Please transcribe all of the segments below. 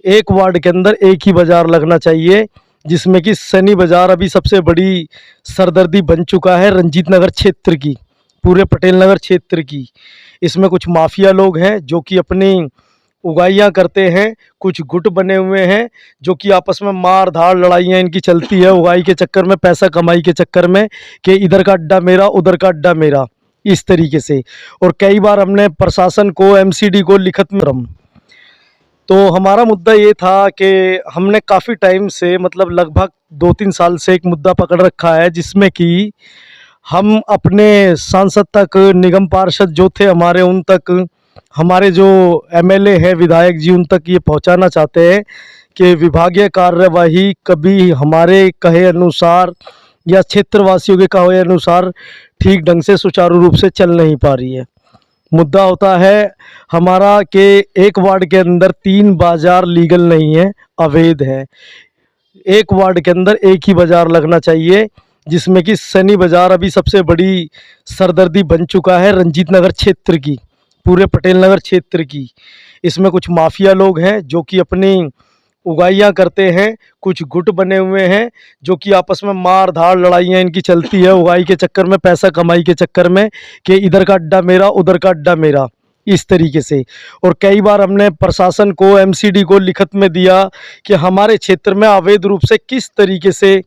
एक वार्ड के अंदर एक ही बाजार लगना चाहिए, जिसमें कि शनि बाजार अभी सबसे बड़ी सरदर्दी बन चुका है रंजीत नगर क्षेत्र की, पूरे पटेल नगर क्षेत्र की। इसमें कुछ माफिया लोग हैं जो कि अपनी उगाइयाँ करते हैं, कुछ गुट बने हुए हैं जो कि आपस में मार धाड़ लड़ाइयाँ इनकी चलती है उगाई के चक्कर में, पैसा कमाई के चक्कर में, कि इधर का अड्डा मेरा उधर का अड्डा मेरा, इस तरीके से। और कई बार हमने प्रशासन को, एमसीडी को लिखत में तो हमारा मुद्दा ये था कि हमने काफ़ी टाइम से, मतलब लगभग 2-3 साल से एक मुद्दा पकड़ रखा है, जिसमें कि हम अपने सांसद तक, निगम पार्षद जो थे हमारे, उन तक, हमारे जो एमएलए हैं, विधायक जी, उन तक ये पहुंचाना चाहते हैं कि विभागीय कार्यवाही कभी हमारे कहे अनुसार या क्षेत्रवासियों के कहे अनुसार ठीक ढंग से सुचारू रूप से चल नहीं पा रही है। मुद्दा होता है हमारा कि एक वार्ड के अंदर 3 बाजार लीगल नहीं है, अवैध है। एक वार्ड के अंदर एक ही बाजार लगना चाहिए, जिसमें कि शनि बाजार अभी सबसे बड़ी सरदर्दी बन चुका है रंजीत नगर क्षेत्र की, पूरे पटेल नगर क्षेत्र की। इसमें कुछ माफिया लोग हैं जो कि अपनी उगाइयाँ करते हैं, कुछ गुट बने हुए हैं जो कि आपस में मार धाड़ लड़ाइयाँ इनकी चलती है उगाई के चक्कर में, पैसा कमाई के चक्कर में, कि इधर का अड्डा मेरा उधर का अड्डा मेरा, इस तरीके से। और कई बार हमने प्रशासन को, एमसीडी को लिखत में दिया कि हमारे क्षेत्र में अवैध रूप से किस तरीके से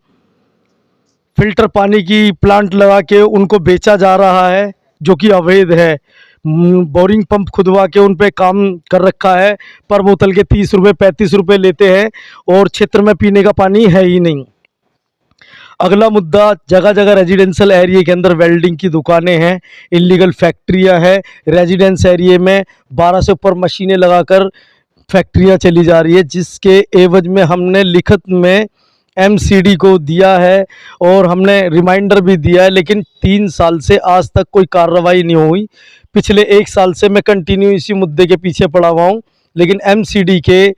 फिल्टर पानी की प्लांट लगा के उनको बेचा जा रहा है, जो कि अवैध है। बोरिंग पंप खुदवा के उन पे काम कर रखा है, पर बोतल के 30 रुपये 35 रुपये लेते हैं, और क्षेत्र में पीने का पानी है ही नहीं। अगला मुद्दा, जगह जगह रेजिडेंशियल एरिया के अंदर वेल्डिंग की दुकानें हैं, इलीगल फैक्ट्रियां हैं। रेजिडेंस एरिया में 12 से ऊपर मशीनें लगाकर फैक्ट्रियां चली जा रही है, जिसके एवज में हमने लिखत में एमसीडी को दिया है और हमने रिमाइंडर भी दिया है, लेकिन 3 साल से आज तक कोई कार्रवाई नहीं हुई। पिछले 1 साल से मैं कंटिन्यू इसी मुद्दे के पीछे पड़ा हुआ हूँ, लेकिन एमसीडी के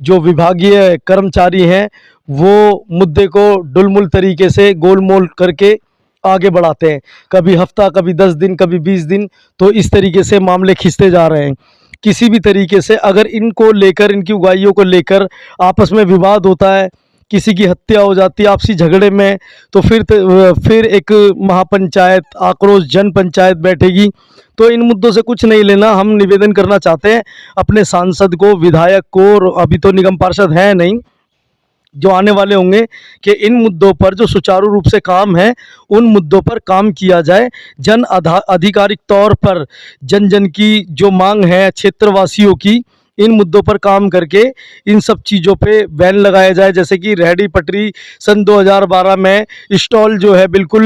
जो विभागीय कर्मचारी हैं वो मुद्दे को डुलमुल तरीके से गोलमोल करके आगे बढ़ाते हैं। कभी हफ्ता, कभी 10 दिन, कभी 20 दिन, तो इस तरीके से मामले खींचते जा रहे हैं। किसी भी तरीके से अगर इनको लेकर, इनकी उगाइयों को लेकर आपस में विवाद होता है, किसी की हत्या हो जाती है आपसी झगड़े में, तो फिर एक महापंचायत, आक्रोश जन पंचायत बैठेगी। तो इन मुद्दों से कुछ नहीं लेना। हम निवेदन करना चाहते हैं अपने सांसद को, विधायक को, और अभी तो निगम पार्षद है नहीं, जो आने वाले होंगे, कि इन मुद्दों पर जो सुचारू रूप से काम है, उन मुद्दों पर काम किया जाए। जन आधिकारिक तौर पर जन जन की जो मांग है क्षेत्रवासियों की, इन मुद्दों पर काम करके इन सब चीज़ों पे बैन लगाया जाए। जैसे कि रेहड़ी पटरी सन 2012 में स्टॉल जो है बिल्कुल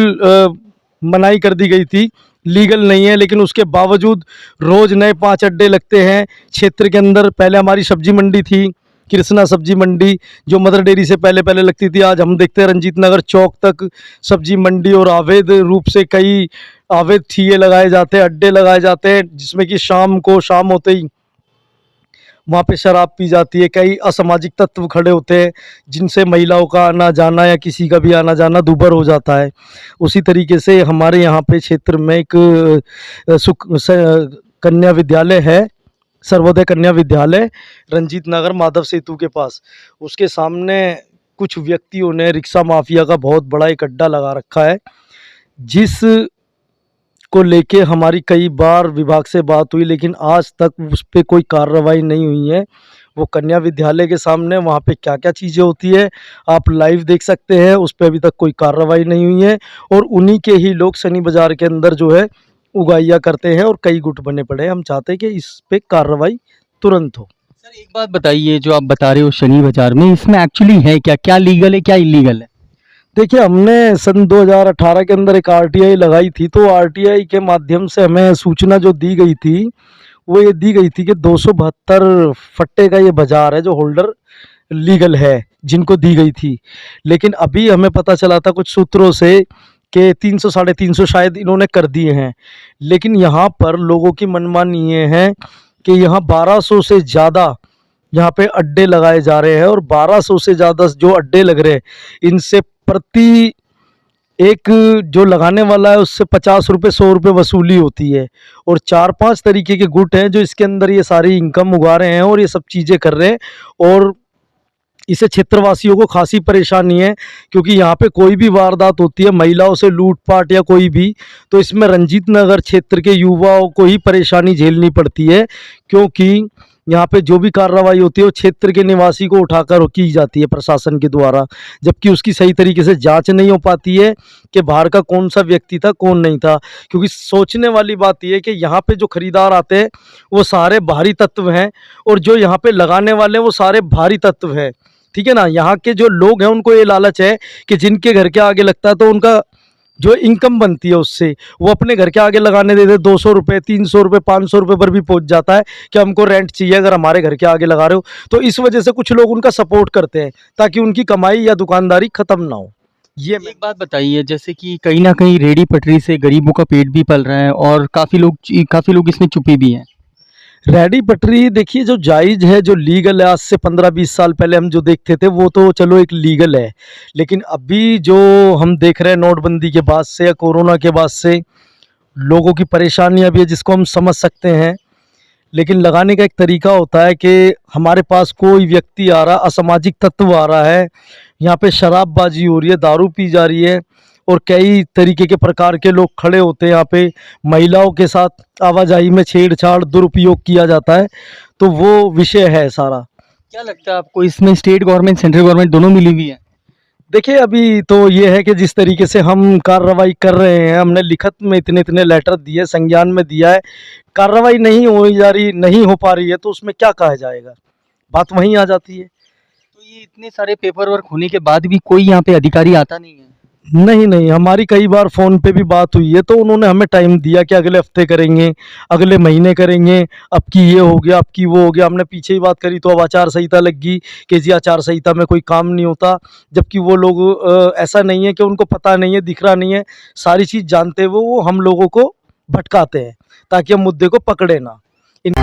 मनाही कर दी गई थी, लीगल नहीं है, लेकिन उसके बावजूद रोज़ नए 5 अड्डे लगते हैं क्षेत्र के अंदर। पहले हमारी सब्जी मंडी थी, कृष्णा सब्जी मंडी, जो मदर डेयरी से पहले पहले लगती थी। आज हम देखते हैं रंजीत नगर चौक तक सब्जी मंडी, और अवैध रूप से कई अवैध ठिये लगाए जाते हैं, अड्डे लगाए जाते हैं, जिसमें कि शाम होते ही वहाँ पे शराब पी जाती है। कई असामाजिक तत्व खड़े होते हैं, जिनसे महिलाओं का आना जाना या किसी का भी आना जाना दूभर हो जाता है। उसी तरीके से हमारे यहाँ पे क्षेत्र में एक कन्या विद्यालय है, सर्वोदय कन्या विद्यालय, रंजीत नगर माधव सेतु के पास। उसके सामने कुछ व्यक्तियों ने, रिक्शा माफिया का बहुत बड़ा एक अड्डा लगा रखा है, जिस को लेके हमारी कई बार विभाग से बात हुई, लेकिन आज तक उस पर कोई कार्रवाई नहीं हुई है। वो कन्या विद्यालय के सामने वहाँ पे क्या क्या चीज़ें होती है आप लाइव देख सकते हैं, उस पर अभी तक कोई कार्रवाई नहीं हुई है। और उन्हीं के ही लोग शनि बाज़ार के अंदर जो है उगाइयाँ करते हैं, और कई गुट बने पड़े हैं। हम चाहते हैं कि इस पर कार्रवाई तुरंत हो। सर एक बात बताइए, जो आप बता रहे हो शनि बाजार में, इसमें एक्चुअली है क्या, क्या लीगल है क्या इलीगल है? देखिए, हमने सन 2018 के अंदर एक आरटीआई लगाई थी, तो आरटीआई के माध्यम से हमें सूचना जो दी गई थी, वो ये दी गई थी कि 272 फट्टे का ये बाज़ार है जो होल्डर लीगल है, जिनको दी गई थी। लेकिन अभी हमें पता चला था कुछ सूत्रों से कि 300 साढ़े 300 शायद इन्होंने कर दिए हैं। लेकिन यहाँ पर लोगों की मनमानी ये है कि यहाँ 1200 से ज़्यादा यहाँ पे अड्डे लगाए जा रहे हैं, और 1200 से ज़्यादा जो अड्डे लग रहे हैं, इनसे प्रति एक जो लगाने वाला है उससे 50 रुपये 100 रुपये वसूली होती है, और 4-5 तरीके के गुट हैं जो इसके अंदर ये सारी इनकम उगा रहे हैं और ये सब चीज़ें कर रहे हैं। और इससे क्षेत्रवासियों को खासी परेशानी है, क्योंकि यहाँ पे कोई भी वारदात होती है, महिलाओं से लूटपाट या कोई भी, तो इसमें रंजीत नगर क्षेत्र के युवाओं को ही परेशानी झेलनी पड़ती है, क्योंकि यहाँ पे जो भी कार्रवाई होती है वो क्षेत्र के निवासी को उठाकर की जाती है प्रशासन के द्वारा, जबकि उसकी सही तरीके से जांच नहीं हो पाती है कि बाहर का कौन सा व्यक्ति था कौन नहीं था। क्योंकि सोचने वाली बात यह है कि यहाँ पे जो खरीदार आते हैं वो सारे बाहरी तत्व हैं, और जो यहाँ पे लगाने वाले हैं वो सारे बाहरी तत्व हैं। ठीक है ना, यहाँ के जो लोग हैं उनको ये लालच है कि जिनके घर के आगे लगता है तो उनका जो इनकम बनती है उससे वो अपने घर के आगे लगाने देते, 200 रुपये 300 रुपये 500 रुपये पर भी पहुंच जाता है कि हमको रेंट चाहिए अगर हमारे घर के आगे लगा रहे हो। तो इस वजह से कुछ लोग उनका सपोर्ट करते हैं ताकि उनकी कमाई या दुकानदारी ख़त्म ना हो। ये एक बात बताइए, जैसे कि कहीं ना कहीं रेहड़ी पटरी से गरीबों का पेट भी पल रहा है और काफ़ी लोग इसमें छुपे भी हैं। रेहड़ी पटरी देखिए, जो जायज़ है जो लीगल है, आज से 15-20 साल पहले हम जो देखते थे वो तो चलो एक लीगल है, लेकिन अभी जो हम देख रहे हैं नोटबंदी के बाद से या कोरोना के बाद से लोगों की परेशानी अभी है जिसको हम समझ सकते हैं। लेकिन लगाने का एक तरीका होता है कि हमारे पास कोई व्यक्ति आ रहा, असामाजिक तत्व आ रहा है, यहाँ पे शराबबाजी हो रही है, दारू पी जा रही है, और कई तरीके के प्रकार के लोग खड़े होते हैं यहाँ पे, महिलाओं के साथ आवाजाही में छेड़छाड़ दुरुपयोग किया जाता है, तो वो विषय है सारा। क्या लगता है आपको, इसमें स्टेट गवर्नमेंट सेंट्रल गवर्नमेंट दोनों मिली हुई है? देखिए, अभी तो ये है कि जिस तरीके से हम कार्रवाई कर रहे हैं, हमने लिखित में इतने इतने लेटर दिए, संज्ञान में दिया है, कार्रवाई नहीं हो जा रही, नहीं हो पा रही है, तो उसमें क्या कहा जाएगा, बात वहीं आ जाती है। तो ये इतने सारे पेपर वर्क होने के बाद भी कोई यहाँ पे अधिकारी आता नहीं है? नहीं नहीं, हमारी कई बार फ़ोन पे भी बात हुई है, तो उन्होंने हमें टाइम दिया कि अगले हफ्ते करेंगे, अगले महीने करेंगे, अब की ये हो गया, अब की वो हो गया। हमने पीछे ही बात करी तो अब आचार संहिता लग गई कि जी आचार संहिता में कोई काम नहीं होता, जबकि वो लोग ऐसा नहीं है कि उनको पता नहीं है, दिख रहा नहीं है, सारी चीज़ जानते हुए वो हम लोगों को भटकाते हैं ताकि हम मुद्दे को पकड़े ना। इन